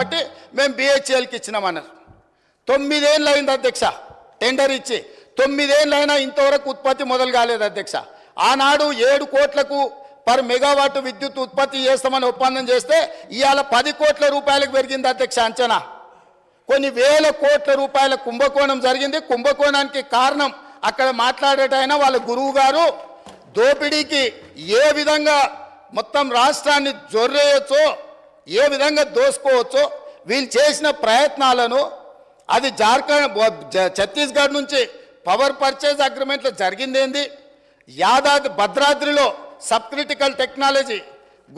కాబట్టి మేము బిహెచ్ఎల్కి ఇచ్చినామన్నారు. 9 ఏళ్ళు అయింది అధ్యక్ష టెండర్ ఇచ్చి. 9 ఏళ్ళు అయినా ఇంతవరకు ఉత్పత్తి మొదలు కాలేదు అధ్యక్ష. ఆనాడు 7 కోట్లకు పర్ మెగావాట్ విద్యుత్ ఉత్పత్తి చేస్తామని ఒప్పందం చేస్తే ఇవాళ 10 కోట్ల రూపాయలకు పెరిగింది అధ్యక్ష అంచనా. కొన్ని వేల కోట్ల రూపాయల కుంభకోణం జరిగింది. కుంభకోణానికి కారణం అక్కడ మాట్లాడేటైనా వాళ్ళ గురువు గారు దోపిడీకి ఏ విధంగా మొత్తం రాష్ట్రాన్ని జొర్రేయచ్చో, ఏ విధంగా దోసుకోవచ్చో వీళ్ళు చేసిన ప్రయత్నాలను, అది జార్ఖండ్ ఛత్తీస్గఢ్ నుంచి పవర్ పర్చేజ్ అగ్రిమెంట్లో జరిగిందేంది, యాదాద్రి భద్రాద్రిలో సబ్ క్రిటికల్ టెక్నాలజీ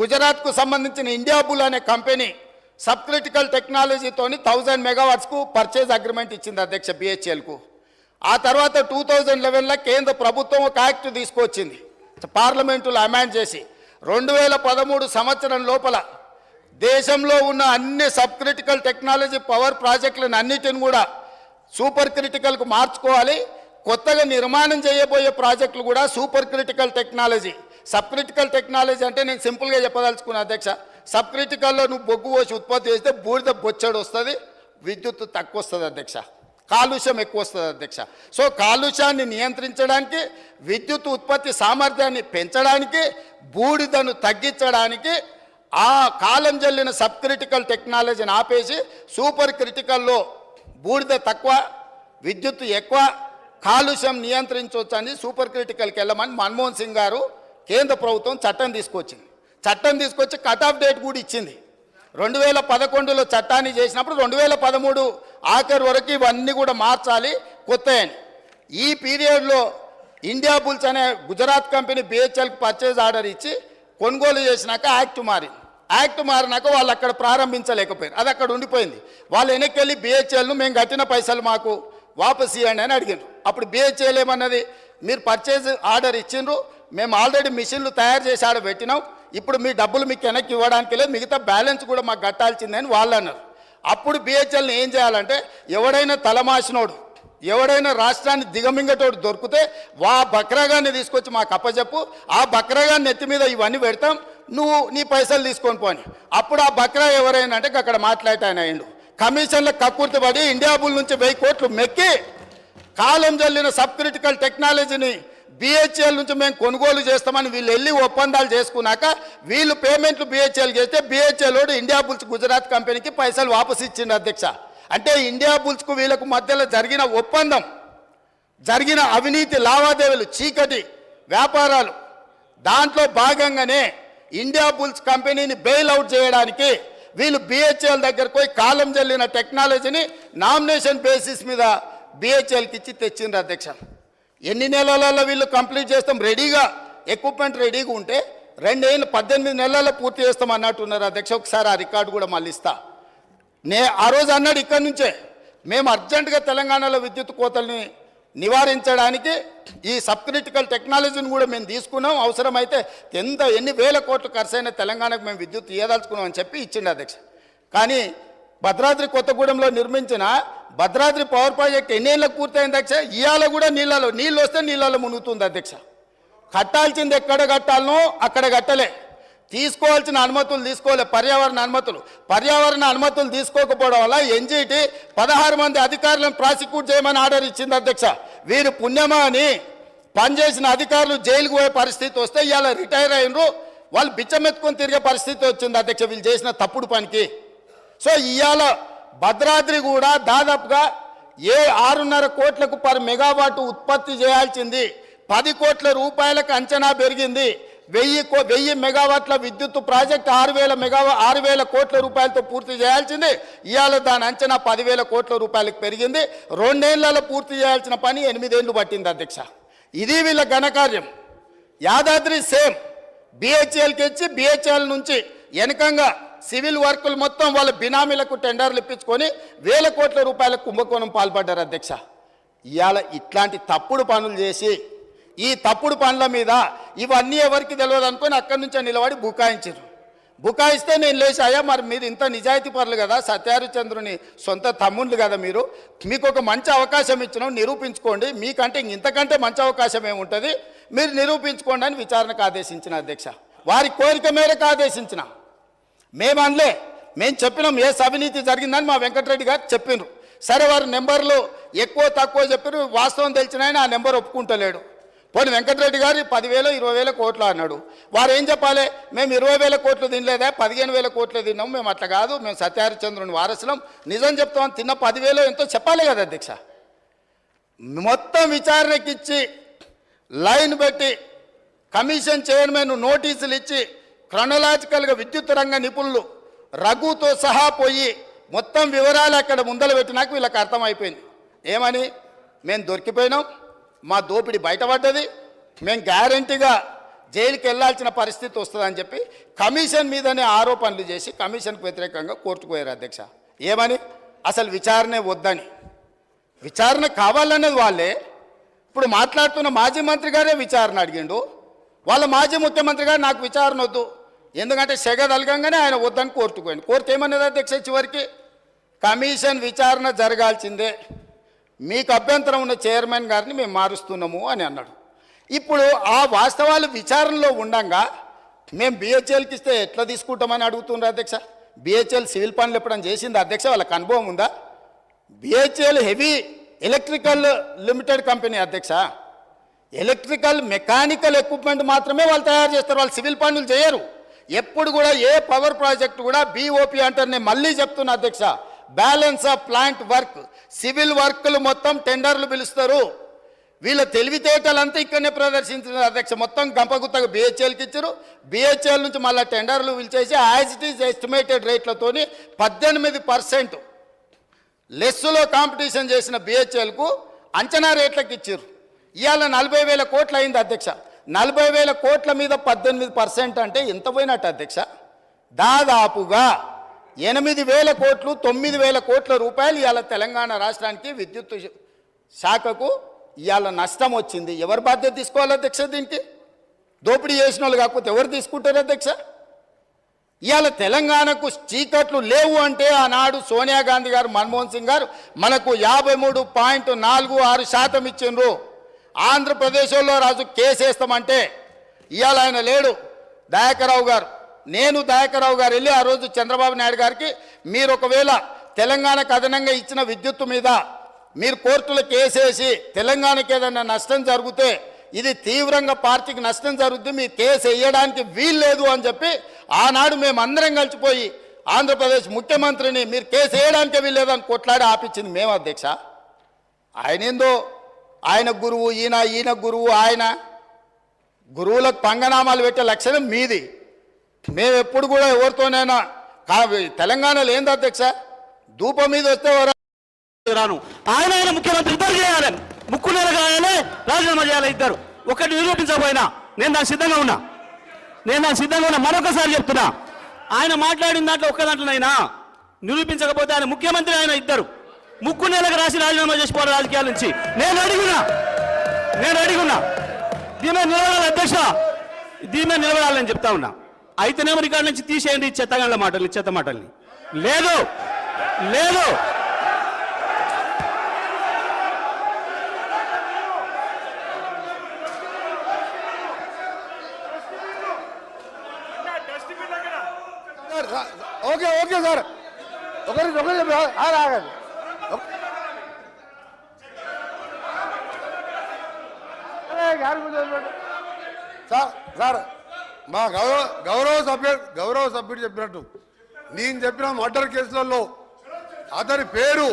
గుజరాత్కు సంబంధించిన ఇండియా బుల్ అనే కంపెనీ సబ్ క్రిటికల్ టెక్నాలజీతోని 1000 మెగావాట్స్కు పర్చేజ్ అగ్రిమెంట్ ఇచ్చింది అధ్యక్ష బిహెచ్ఎల్కు. ఆ తర్వాత 2011లో కేంద్ర ప్రభుత్వం ఒక యాక్ట్ తీసుకొచ్చింది, పార్లమెంటులో అమెండ్ చేసి 2013 సంవత్సరం లోపల దేశంలో ఉన్న అన్ని సబ్ క్రిటికల్ టెక్నాలజీ పవర్ ప్రాజెక్టులను అన్నిటిని కూడా సూపర్ క్రిటికల్కు మార్చుకోవాలి. కొత్తగా నిర్మాణం చేయబోయే ప్రాజెక్టులు కూడా super critical technology. Sub critical technology అంటే నేను సింపుల్గా చెప్పదలుచుకున్నా అధ్యక్ష, సబ్ క్రిటికల్లో నువ్వు బొగ్గు పోసి ఉత్పత్తి చేస్తే బూడిద బొచ్చడు వస్తుంది, విద్యుత్ తక్కువ వస్తుంది అధ్యక్ష, కాలుష్యం ఎక్కువ వస్తుంది అధ్యక్ష. సో కాలుష్యాన్ని నియంత్రించడానికి, విద్యుత్ ఉత్పత్తి సామర్థ్యాన్ని పెంచడానికి, బూడిదను తగ్గించడానికి ఆ కాలం జల్లిన సబ్ క్రిటికల్ టెక్నాలజీని ఆపేసి సూపర్ క్రిటికల్లో బూడిద తక్కువ, విద్యుత్ ఎక్కువ, కాలుష్యం నియంత్రించవచ్చు అని సూపర్ క్రిటికల్కి వెళ్ళమని మన్మోహన్ సింగ్ గారు కేంద్ర ప్రభుత్వం చట్టం తీసుకొచ్చింది. చట్టం తీసుకొచ్చి కట్ ఆఫ్ డేట్ కూడా ఇచ్చింది. 2011లో చట్టాన్ని చేసినప్పుడు 2013 ఆఖరి వరకు ఇవన్నీ కూడా మార్చాలి కొత్తయని. ఈ పీరియడ్లో ఇండియా బుల్స్ అనే గుజరాత్ కంపెనీ బిహెచ్ఎల్కి పర్చేజ్ ఆర్డర్ ఇచ్చి కొనుగోలు చేసినాక యాక్ట్ మారింది. యాక్ట్ మారినాక వాళ్ళు అక్కడ ప్రారంభించలేకపోయారు, అది అక్కడ ఉండిపోయింది. వాళ్ళు వెనక్కి బిహెచ్ఎల్ను మేము కట్టిన పైసలు మాకు వాపస్ ఇవ్వండి అని అడిగారు. అప్పుడు బిహెచ్ఎల్ ఏమన్నది, మీరు పర్చేజ్ ఆర్డర్ ఇచ్చిండ్రు, మేము ఆల్రెడీ మిషన్లు తయారు చేసి ఆడ పెట్టినాం, ఇప్పుడు మీ డబ్బులు మీకు వెనక్కి ఇవ్వడానికి లేదు, మిగతా బ్యాలెన్స్ కూడా మాకు కట్టాల్సిందని వాళ్ళు అన్నారు. అప్పుడు బిహెచ్ఎల్ని ఏం చేయాలంటే, ఎవడైనా తలమాసినోడు, ఎవడైనా రాష్ట్రాన్ని దిగమింగటోడు దొరికితే వా బక్రాగాన్ని తీసుకొచ్చి మాకు అప్పచెప్పు, ఆ బక్రాగాన్ని నెత్తి మీద ఇవన్నీ పెడతాం, నువ్వు నీ పైసలు తీసుకొని పోని. అప్పుడు ఆ బక్రా ఎవరైనా అంటే అక్కడ మాట్లాడటాయన అయిండు, కమిషన్లకు కక్కుర్తిపడి ఇండియా బుల్ నుంచి 1000 కోట్లు మెక్కి కాలం జల్లిన సబ్ క్రిటికల్ టెక్నాలజీని బిహెచ్ఎల్ నుంచి మేము కొనుగోలు చేస్తామని వీళ్ళు వెళ్ళి ఒప్పందాలు చేసుకున్నాక వీళ్ళు పేమెంట్లు బిహెచ్ఎల్ చేస్తే బిహెచ్ఎల్ ఇండియా బుల్స్ గుజరాత్ కంపెనీకి పైసలు వాపసు ఇచ్చింది అధ్యక్ష. అంటే ఇండియా బుల్స్కు వీళ్ళకు మధ్యలో జరిగిన ఒప్పందం, జరిగిన అవినీతి లావాదేవీలు, చీకటి వ్యాపారాలు, దాంట్లో భాగంగానే ఇండియా బుల్స్ కంపెనీని బెయిల్ అవుట్ చేయడానికి వీళ్ళు బిహెచ్ఎల్ దగ్గరకు పోయి కాలం జల్లిన టెక్నాలజీని నామినేషన్ బేసిస్ మీద బిహెచ్ఎల్కి ఇచ్చి తెచ్చిండ్రు అధ్యక్ష. ఎన్ని నెలలలో వీళ్ళు కంప్లీట్ చేస్తాం, రెడీగా ఎక్విప్మెంట్ రెడీగా ఉంటే 2 ఏళ్ళు 18 నెలల్లో పూర్తి చేస్తాం అన్నట్టున్నారు అధ్యక్ష. ఒకసారి ఆ రికార్డు కూడా మళ్ళీ ఇస్తా. ఆ రోజు అన్నాడు ఇక్కడి నుంచే, మేము అర్జెంటుగా తెలంగాణలో విద్యుత్ కోతల్ని నివారించడానికి ఈ సబ్ క్రిటికల్ టెక్నాలజీని కూడా మేము తీసుకున్నాం, అవసరమైతే ఎన్ని వేల కోట్లు ఖర్చు అయినా తెలంగాణకు మేము విద్యుత్ ఇవ్వదలుచుకున్నాం అని చెప్పి ఇచ్చిండు అధ్యక్ష. కానీ భద్రాద్రి కొత్తగూడెంలో నిర్మించిన భద్రాద్రి పవర్ ప్రాజెక్ట్ ఎన్ని ఏళ్ళకు పూర్తయింది అధ్యక్ష? ఇవాళ కూడా నీళ్ళు వస్తే నీళ్ళలో మునుగుతుంది అధ్యక్ష. కట్టాల్సింది ఎక్కడ కట్టాలనో అక్కడ కట్టలే, తీసుకోవాల్సిన అనుమతులు తీసుకోలే, పర్యావరణ అనుమతులు తీసుకోకపోవడం వల్ల ఎన్జీటీ 16 మంది అధికారులను ప్రాసిక్యూట్ చేయమని ఆర్డర్ ఇచ్చింది అధ్యక్ష. వీరు పుణ్యమా అని పనిచేసిన అధికారులు జైలుకు పోయే పరిస్థితి వస్తే ఇవాళ రిటైర్ అయినరు, వాళ్ళు బిచ్చమెత్తుకొని తిరిగే పరిస్థితి వచ్చింది అధ్యక్ష వీళ్ళు చేసిన తప్పుడు పనికి. సో ఇవాళ భద్రాద్రి కూడా దాదాపుగా 6.5 కోట్లకు పర్ మెగావాట్ ఉత్పత్తి చేయాల్సింది 10 కోట్ల రూపాయలకు అంచనా పెరిగింది. 1000 మెగావాట్ల విద్యుత్ ప్రాజెక్ట్ 6,000 కోట్ల రూపాయలతో పూర్తి చేయాల్సింది ఇవాళ దాని అంచనా 10,000 కోట్ల రూపాయలకు పెరిగింది. 2 ఏళ్లలో పూర్తి చేయాల్సిన పని 8 ఏళ్ళు పట్టింది అధ్యక్ష. ఇది వీళ్ళ ఘనకార్యం. యాదాద్రి సేమ్ బిహెచ్ఎల్కి ఇచ్చి బిహెచ్ఎల్ నుంచి వెనకంగా సివిల్ వర్కులు మొత్తం వాళ్ళ బినామీలకు టెండర్లు ఇప్పించుకొని 1000 కోట్ల రూపాయల కుంభకోణం పాల్పడ్డారు అధ్యక్ష. ఇవాళ ఇట్లాంటి తప్పుడు పనులు చేసి ఈ తప్పుడు పనుల మీద ఇవన్నీ ఎవరికి తెలియదు అనుకొని అక్కడి నుంచే నిలబడి బుకాయించారు. బుకాయిస్తే నేను లేచాయా, మరి మీరు ఇంత నిజాయితీ పరులు కదా, సత్యహరిచంద్రుని సొంత తమ్ముళ్ళు కదా, మీకు ఒక మంచి అవకాశం ఇచ్చినాం, నిరూపించుకోండి, మీకంటే ఇంతకంటే మంచి అవకాశం ఏముంటుంది, మీరు నిరూపించుకోండి అని విచారణకు ఆదేశించిన అధ్యక్ష. వారి కోరిక మేరకు ఆదేశించిన, మేము అనలే. మేము చెప్పినాం ఏ అవినీతి జరిగిందని మా వెంకటరెడ్డి గారు చెప్పిండ్రు. సరే వారు నెంబర్లు ఎక్కువ తక్కువ చెప్పారు, వాస్తవం తెలిసిన ఆయన ఆ నెంబర్ ఒప్పుకుంటలేడు. పోనీ వెంకటరెడ్డి గారు 10,000 20,000 కోట్లు అన్నాడు. వారు ఏం చెప్పాలి? మేము 20,000 కోట్లు తినలేదా, 15,000 కోట్లు తిన్నాం, మేము అట్లా కాదు, మేము సత్యహరిచంద్రుని వారసులం, నిజం చెప్తామని తిన్న 10,000 ఎంతో చెప్పాలి కదా అధ్యక్ష. మొత్తం విచారణకిచ్చి లైన్ పెట్టి కమిషన్ చైర్మన్ నోటీసులు ఇచ్చి క్రొనలాజికల్గా విద్యుత్ రంగ నిపుణులు రఘుతో సహా పోయి మొత్తం వివరాలు అక్కడ ముందలు పెట్టినాక వీళ్ళకి అర్థమైపోయింది. ఏమని? మేము దొరికిపోయినాం, మా దోపిడీ బయటపడ్డది, మేము గ్యారంటీగా జైలుకి వెళ్ళాల్సిన పరిస్థితి వస్తుందని చెప్పి కమిషన్ మీదనే ఆరోపణలు చేసి కమిషన్కు వ్యతిరేకంగా కోర్టుకు పోయారు అధ్యక్ష. ఏమని? అసలు విచారణే వద్దని. విచారణ కావాలనేది వాళ్ళే. ఇప్పుడు మాట్లాడుతున్న మాజీ మంత్రి గారే విచారణ అడిగిండు. వాళ్ళ మాజీ ముఖ్యమంత్రి గారు నాకు విచారణ వద్దు, ఎందుకంటే సెగ తలగంగానే ఆయన వద్దని కోర్టుకు పోయింది. కోర్టు ఏమన్నది అధ్యక్ష? చివరికి కమిషన్ విచారణ జరగాల్సిందే, మీకు అభ్యంతరం ఉన్న చైర్మన్ గారిని మేము మారుస్తున్నాము అని అన్నాడు. ఇప్పుడు ఆ వాస్తవాలు విచారణలో ఉండంగా మేము బిహెచ్ఎల్కి ఇస్తే ఎట్లా తీసుకుంటామని అడుగుతున్నారు అధ్యక్ష. బిహెచ్ఎల్ సివిల్ పనులు ఎప్పుడైనా చేసింది అధ్యక్ష? వాళ్ళకి అనుభవం ఉందా? BHEL heavy electrical limited company అధ్యక్ష. ఎలక్ట్రికల్ మెకానికల్ ఎక్విప్మెంట్ మాత్రమే వాళ్ళు తయారు చేస్తారు, వాళ్ళు సివిల్ పనులు చేయరు. ఎప్పుడు కూడా ఏ పవర్ ప్రాజెక్ట్ కూడా బీఓపీ అంటారు. నేను మళ్ళీ చెప్తున్నా అధ్యక్ష, balance of plant work, civil వర్క్లు మొత్తం టెండర్లు పిలుస్తారు. వీళ్ళ తెలివితేటలంతా ఇక్కడనే ప్రదర్శించారు అధ్యక్ష. మొత్తం గంపగుత్తగా బిహెచ్ఎల్కి ఇచ్చారు. బిహెచ్ఎల్ నుంచి మళ్ళీ టెండర్లు పిలిచేసి యాజ్ ఇట్ ఈజ్ ఎస్టిమేటెడ్ రేట్లతోని 18% లెస్సులో కాంపిటీషన్ చేసిన బిహెచ్ఎల్కు అంచనా రేట్లకు ఇచ్చారు. ఇవాళ 40,000 కోట్లు అయింది అధ్యక్ష. 40,000 కోట్ల మీద 18% అంటే ఎంత పోయినట్టు అధ్యక్ష? దాదాపుగా 8,000 కోట్లు 9,000 కోట్ల రూపాయలు ఇవాళ తెలంగాణ రాష్ట్రానికి విద్యుత్ శాఖకు ఇవాళ నష్టం వచ్చింది. ఎవరు బాధ్యత తీసుకోవాలి అధ్యక్ష? దీనికి దోపిడీ చేసిన వాళ్ళు కాకపోతే ఎవరు తీసుకుంటారు అధ్యక్ష? ఇవాళ తెలంగాణకు చీకట్లు లేవు అంటే ఆనాడు సోనియా గాంధీ గారు, మన్మోహన్ సింగ్ గారు మనకు 53.46% ఇచ్చిండ్రు. ఆంధ్రప్రదేశ్లో రాజు కేసు వేస్తామంటే ఇవాళ ఆయన లేడు, దయాకర్రావు గారు. నేను దయాకర్రావు గారు వెళ్ళి ఆ రోజు చంద్రబాబు నాయుడు గారికి, మీరు ఒకవేళ తెలంగాణకు అదనంగా ఇచ్చిన విద్యుత్తు మీద మీరు కోర్టులో కేసేసి తెలంగాణకి ఏదైనా నష్టం జరిగితే ఇది తీవ్రంగా పార్టీకి నష్టం జరుగుతుంది, మీ కేసు వేయడానికి వీల్లేదు అని చెప్పి ఆనాడు మేము అందరం కలిసిపోయి ఆంధ్రప్రదేశ్ ముఖ్యమంత్రిని మీరు కేసు వేయడానికే వీల్లేదని కొట్లాడి ఆపించింది మేము అధ్యక్ష. ఆయన ఏందో ఆయన గురువు, ఈయన గురువు, ఆయన గురువులకు పంగనామాలు పెట్టే లక్షణం మీది. మేము ఎప్పుడు కూడా ఎవరితోనైనా తెలంగాణలో ఏంది అధ్యక్ష, ధూపం మీద వస్తే రాను ఆయన ముఖ్యమంత్రి ఇద్దరు చేయాలి, ముక్కు నెలగాయాలి, రాజీనామా చేయాలి ఇద్దరు. ఒకటి నిరూపించకపోయినా నేను దానికి సిద్ధంగా ఉన్నా, మరొకసారి చెప్తున్నా, ఆయన మాట్లాడిన దాంట్లో ఒక్క దాంట్లోనైనా నిరూపించకపోతే ఆయన ముఖ్యమంత్రి, ఆయన ఇద్దరు ముక్కు నెలకు రాసి రాజీనామా చేసిపోవాలి రాజకీయాల నుంచి. నేను అడిగున్నా దీని మీద నిలబడాలి అధ్యక్ష, దీని మీద నిలబడాలని చెప్తా ఉన్నా. అయితేనేమో రికార్డు నుంచి తీసేయండి చెత్తగాళ్ళ మాటల్ని, చెత్త మాటల్ని. లేదు ఓకే సార్, ఒకరి ఆగండి. సార్ మా గౌరవ సభ్యుడు చెప్పినట్టు నేను చెప్పిన మర్డర్ కేసులలో అతని పేరు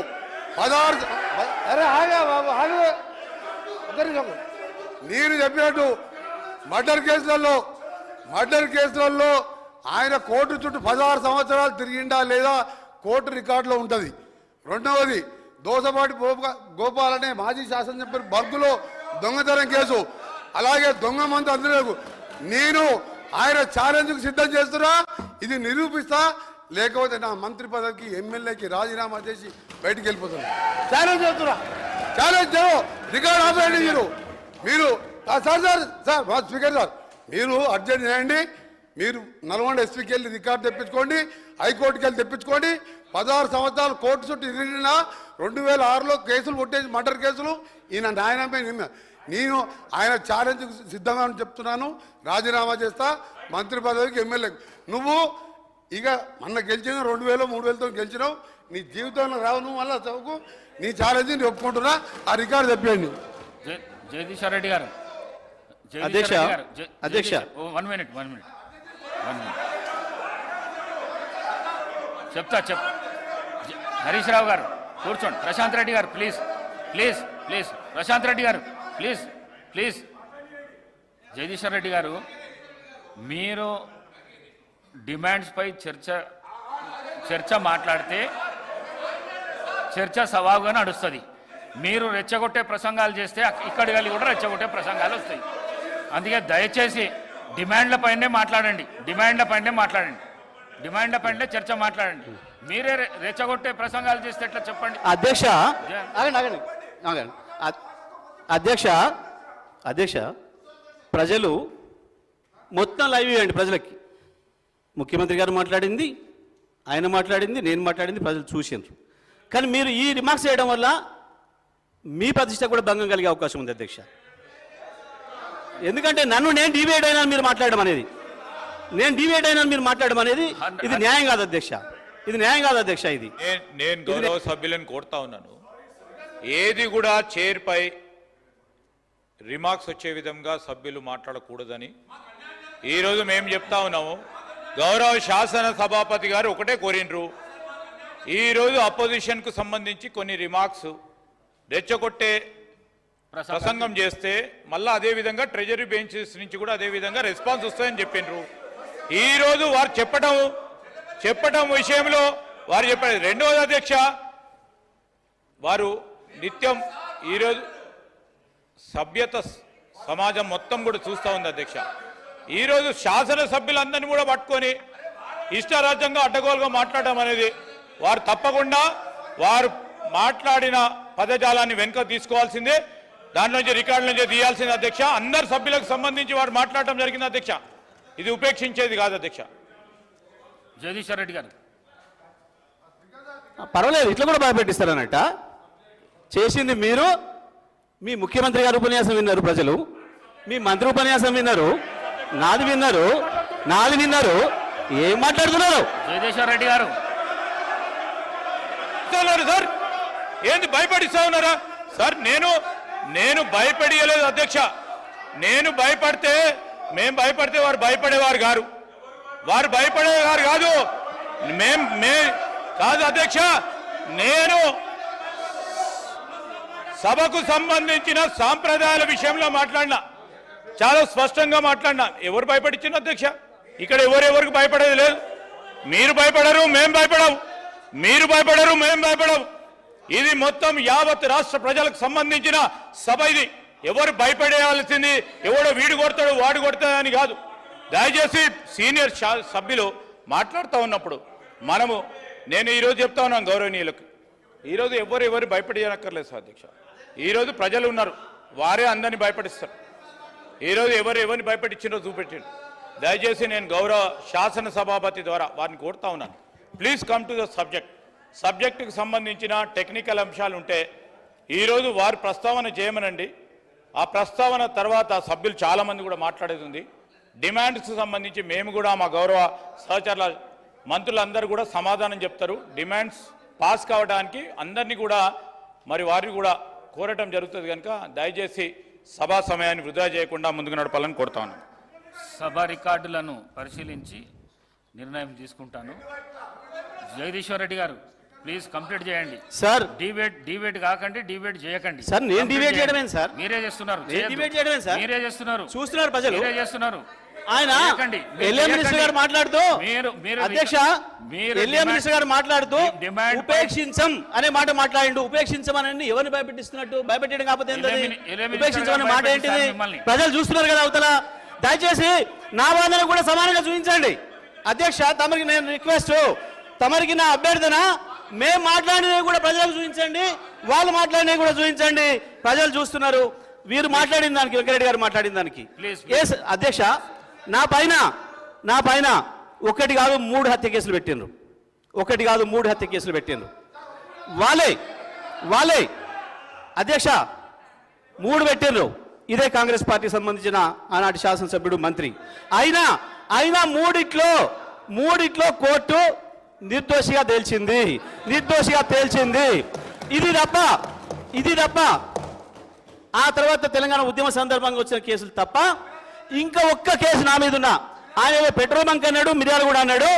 16 నేను చెప్పినట్టు మర్డర్ కేసులలో ఆయన కోర్టు చుట్టూ 16 సంవత్సరాలు తిరిగిండా లేదా కోర్టు రికార్డులో ఉంటుంది. రెండవది దోసపాటి గోపాల్ అనే మాజీ శాసనసభ్యులు బర్గులో దొంగతనం కేసు, అలాగే దొంగ మంది అందరూ నేను ఆయన ఛాలెంజ్కు సిద్ధం చేస్తున్నా. ఇది నిరూపిస్తా, లేకపోతే నా మంత్రి పదవికి ఎమ్మెల్యేకి రాజీనామా చేసి బయటికి వెళ్ళిపోతున్నా. ఛాలెంజ్ చేస్తున్నా, రికార్డు ఆపేయండి మీరు సార్ స్పీకర్ సార్, మీరు అర్జెంట్ చేయండి. మీరు నల్గొండ ఎస్పీకి వెళ్ళి రికార్డు తెప్పించుకోండి, హైకోర్టుకి వెళ్ళి తెప్పించుకోండి. 16 సంవత్సరాలు కోర్టు చుట్టూ తిరిగినా 2006లో కేసులు కొట్టేసి మర్డర్ కేసులు ఈయన న్యాయమే. నేను ఆయన ఛాలెంజ్కి సిద్ధంగా చెప్తున్నాను, రాజీనామా చేస్తా మంత్రి పదవికి, ఎమ్మెల్యేకి. నువ్వు ఇక మొన్న గెలిచిన 2000 3000తో గెలిచినావు, నీ జీవితంలో రావు, నువ్వు మళ్ళీ చదువుకు, నీ ఛాలెంజ్ నేను ఒప్పుకుంటున్నా, ఆ రికార్డు చెప్పండి. జగదీశ్వర్ రెడ్డి గారు, అధ్యక్ష, అధ్యక్ష. 1 minute. చెప్తా హరీష్ రావు గారు కూర్చోండి. ప్రశాంత్ రెడ్డి గారు ప్లీజ్ ప్రశాంత్ రెడ్డి గారు ప్లీజ్. జగదీశ్వర్ రెడ్డి గారు, మీరు డిమాండ్స్ పై చర్చ మాట్లాడితే చర్చ సవాలుగా నడుస్తుంది. మీరు రెచ్చగొట్టే ప్రసంగాలు చేస్తే ఇక్కడి వెళ్ళి కూడా రెచ్చగొట్టే ప్రసంగాలు వస్తాయి. అందుకే దయచేసి డిమాండ్ల పైనే మాట్లాడండి, డిమాండ్ల పైనే చర్చ మాట్లాడండి. మీరే రెచ్చగొట్టే ప్రసంగాలు చేస్తే ఎట్లా చెప్పండి. అధ్యక్ష, అధ్యక్ష, ప్రజలు మొత్తం లైవ్ ఇవ్వండి ప్రజలకి. ముఖ్యమంత్రి గారు మాట్లాడింది, ఆయన మాట్లాడింది, నేను మాట్లాడింది ప్రజలు చూసినారు. కానీ మీరు ఈ రిమార్క్స్ చేయడం వల్ల మీ ప్రతిష్ట కూడా భంగం కలిగే అవకాశం ఉంది అధ్యక్ష. ఎందుకంటే నేను డివైడ్ అయినా మీరు మాట్లాడడం అనేది, ఇది న్యాయం కాదు అధ్యక్ష, ఇది నేను గౌరవ సభ్యులను కోరుతా ఉన్నాను, ఏది కూడా చైర్ పై రిమార్క్స్ వచ్చే విధంగా సభ్యులు మాట్లాడకూడదని ఈరోజు మేము చెప్తా ఉన్నాము. గౌరవ శాసన సభాపతి గారు ఒకటే కోరినరు, ఈరోజు అపోజిషన్కు సంబంధించి కొన్ని రిమార్క్స్ రెచ్చగొట్టే ప్రసంగం చేస్తే మళ్ళీ అదే విధంగా ట్రెజరీ బెంచెస్ నుంచి కూడా అదే విధంగా రెస్పాన్స్ వస్తాయని చెప్పినారు. ఈరోజు వారు చెప్పటం విషయంలో వారు చెప్పారు. రెండవది అధ్యక్ష, వారు నిత్యం ఈరోజు సభ్యత సమాజం మొత్తం కూడా చూస్తూ ఉంది అధ్యక్ష. ఈరోజు శాసనసభ్యులందరినీ కూడా పట్టుకొని ఇష్టారాజ్యంగా అడ్డగోలుగా మాట్లాడడం అనేది వారు తప్పకుండా వారు మాట్లాడిన పదజాలాన్ని వెనుక తీసుకోవాల్సిందే, దాని నుంచి రికార్డు నుంచి తీయాల్సిందే అధ్యక్ష. అందరు సభ్యులకు సంబంధించి వారు మాట్లాడటం జరిగింది అధ్యక్ష, ఇది ఉపేక్షించేది కాదు అధ్యక్ష. జగదీశ్వర్ రెడ్డి గారు, పర్వాలేదు, ఇట్లా కూడా భయపెట్టిస్తారన్నట్ట. చేసింది మీరు, మీ ముఖ్యమంత్రి గారు ఉపన్యాసం విన్నారు ప్రజలు, మీ మంత్రి ఉపన్యాసం విన్నారు, నాది విన్నారు, ఏం మాట్లాడుతున్నారు? జగదీశ్వర్ రెడ్డి గారు సార్ ఏంది భయపడిస్తా ఉన్నారా సార్? నేను భయపడియలేదు అధ్యక్ష. నేను భయపడితే వారు భయపడేవారు గారు, కాదు. కాదు అధ్యక్ష, నేను సభకు సంబంధించిన సాంప్రదాయాల విషయంలో మాట్లాడినా, చాలా స్పష్టంగా మాట్లాడినా. ఎవరు భయపడిచ్చిన అధ్యక్ష? ఇక్కడ ఎవరెవరికి భయపడేది లేదు. మీరు భయపడరు, మేము భయపడము. ఇది మొత్తం యావత్ రాష్ట్ర ప్రజలకు సంబంధించిన సభ. ఇది ఎవరు భయపడేయాల్సింది, ఎవడో వీడు కొడతాడు వాడు కొడతాడని కాదు. దయచేసి సీనియర్ సభ్యులు మాట్లాడుతూ ఉన్నప్పుడు నేను ఈరోజు చెప్తా ఉన్నాను గౌరవనీయులకు, ఈరోజు ఎవరు భయపడేయనక్కర్లేదు సార్ అధ్యక్ష. ఈరోజు ప్రజలు ఉన్నారు, వారే అందరినీ భయపడిస్తారు. ఈరోజు ఎవరిని భయపడిచ్చినో చూపెట్టిండు. దయచేసి నేను గౌరవ శాసన సభాపతి ద్వారా వారిని కోరుతా ఉన్నాను, ప్లీజ్ కమ్ టు ద సబ్జెక్టుకు సంబంధించిన టెక్నికల్ అంశాలు ఉంటే ఈరోజు వారు ప్రస్తావన చేయమనండి. ఆ ప్రస్తావన తర్వాత సభ్యులు చాలామంది కూడా మాట్లాడేది ఉంది. డిమాండ్స్కి సంబంధించి మేము కూడా మా గౌరవ సహచరుల మంత్రులందరూ కూడా సమాధానం చెప్తారు. డిమాండ్స్ పాస్ కావడానికి అందరినీ కూడా వారిని కూడా కోరటం జరుగుతుంది కనుక దయచేసి సభా సమయాన్ని వృధా చేయకుండా ముందుకు నడపాలని కోరుతా ఉన్నాను. సభ రికార్డులను పరిశీలించి నిర్ణయం తీసుకుంటాను. జగదీశ్వర్ రెడ్డి గారు ప్లీజ్ కంప్లీట్ చేయండి సార్. డిబేట్ కాకండి, డిబేట్ చేయకండి సార్. నేను డిబేట్ చేయడమే సార్, మీరే చేస్తున్నారు. చూస్తున్నారు ప్రజలు, మీరే చేస్తున్నారు. ఆయన ఎల్ఏ మినిస్టర్ గారు మాట్లాడుతూ, అధ్యక్ష ఎల్ఏ మినిస్టర్ గారు మాట్లాడుతూ ఉపేక్షించం అనే మాట మాట్లాడిండు. ఉపేక్షించమని ఎవరిని భయపెట్టిస్తున్నట్టు? భయపెట్టడం కాకపోతే ఉపేక్షించమనే మాట ఏంటిది? ప్రజలు చూస్తున్నారు కదా అవతల. దయచేసి నా వాదన కూడా సమానంగా చూపించండి అధ్యక్ష. తమరికి నేను రిక్వెస్ట్, తమరికి నా అభ్యర్థన, మేము మాట్లాడినవి కూడా ప్రజలకు చూపించండి, వాళ్ళు మాట్లాడినవి కూడా చూపించండి. ప్రజలు చూస్తున్నారు. వీరు మాట్లాడిన దానికి, వెంకరెడ్డి గారు మాట్లాడిన దానికి. అధ్యక్ష, నా పైన 1 కాదు 3 హత్య కేసులు పెట్టిండ్రు. 1 కాదు 3 హత్య కేసులు పెట్టిండ్రు. వాళ్ళే అధ్యక్ష 3 పెట్టిండ్రు. ఇదే కాంగ్రెస్ పార్టీకి సంబంధించిన ఆనాటి శాసనసభ్యుడు, మంత్రి. అయినా 3 మూడిట్లో కోర్టు నిర్దోషిగా తేల్చింది. ఇది తప్ప ఆ తర్వాత తెలంగాణ ఉద్యమ సందర్భంగా వచ్చిన కేసులు తప్ప ఇంకా ఒక్క కేసు నా మీద ఉన్నా. ఆయన పెట్రోల్ బంక్ అన్నాడు, మిర్యాల కూడా అన్నాడు.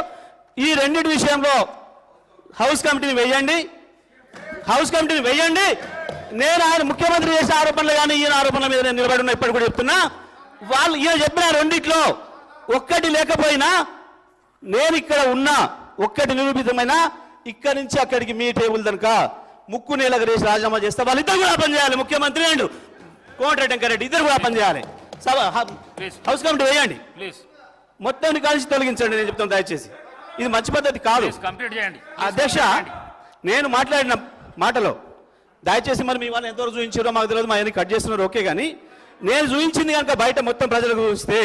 ఈ రెండింటి విషయంలో హౌస్ కమిటీని వేయండి. నేను ఆయన ముఖ్యమంత్రి చేసిన ఆరోపణలు కానీ ఈయన ఆరోపణల మీద నేను నిలబడి ఉన్నా. ఇప్పటి కూడా చెప్తున్నా, వాళ్ళు ఈయన చెప్పిన రెండిట్లో ఒక్కటి లేకపోయినా నేను ఇక్కడ ఉన్నా, ఒక్కటి నిరూపితమైనా ఇక్కడి నుంచి అక్కడికి మీ టేబుల్ కనుక ముక్కు నేలకు రేసి రాజీనామా చేస్తే వాళ్ళిద్దరు కూడా పనిచేయాలి. ముఖ్యమంత్రి అండ్ కోమటిరెడ్డి వెంకరెడ్డి ఇద్దరు కూడా పనిచేయాలి. హౌస్ కమిటీ వేయండి, ప్లీజ్ మొత్తాన్ని కలిసి తొలగించండి. నేను చెప్తాను, దయచేసి ఇది మంచి పద్ధతి కాదు. కంప్లీట్ చేయండి. అధ్యక్ష, నేను మాట్లాడిన మాటలో దయచేసి మరి మీ వాళ్ళు ఎంతవరకు చూపించారో మాకు తెలియదు, మా అన్ని కట్ చేస్తున్నారు ఓకే, కానీ నేను చూపించింది కనుక బయట మొత్తం ప్రజలకు చూపిస్తే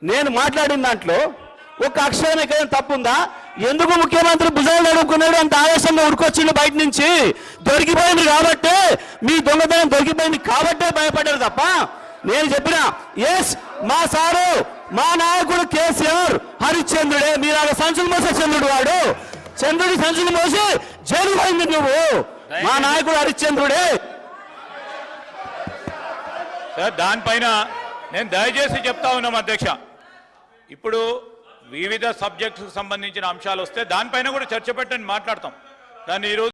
నేను మాట్లాడిన దాంట్లో ఒక అక్షరం ఎక్కడ తప్పు ఉందా? ఎందుకు ముఖ్యమంత్రి భుజాలు నడుపుకున్నాడు అంత ఆవేశంగా ఉడుకొచ్చిండు బయట నుంచి? దొరికిపోయింది కాబట్టి, మీ దొంగతనం దొరికిపోయింది కాబట్టే భయపడ్డారు తప్ప నేను చెప్పిన ఎస్ మా సారు మా నాయకుడు కేసీఆర్ హరిశ్చంద్రుడే. మీరు ఆ సంచులు మోసే చంద్రుడు, వాడు చంద్రుడి సంచులు మోసి జైలు పోయింది నువ్వు. మా నాయకుడు హరిశ్చంద్రుడే. సార్ దానిపైన నేను దయచేసి చెప్తా ఉన్నాం అధ్యక్ష, ఇప్పుడు వివిధ సబ్జెక్టుకు సంబంధించిన అంశాలు వస్తే దానిపైన కూడా చర్చ పెట్టని మాట్లాడతాం. కానీ ఈరోజు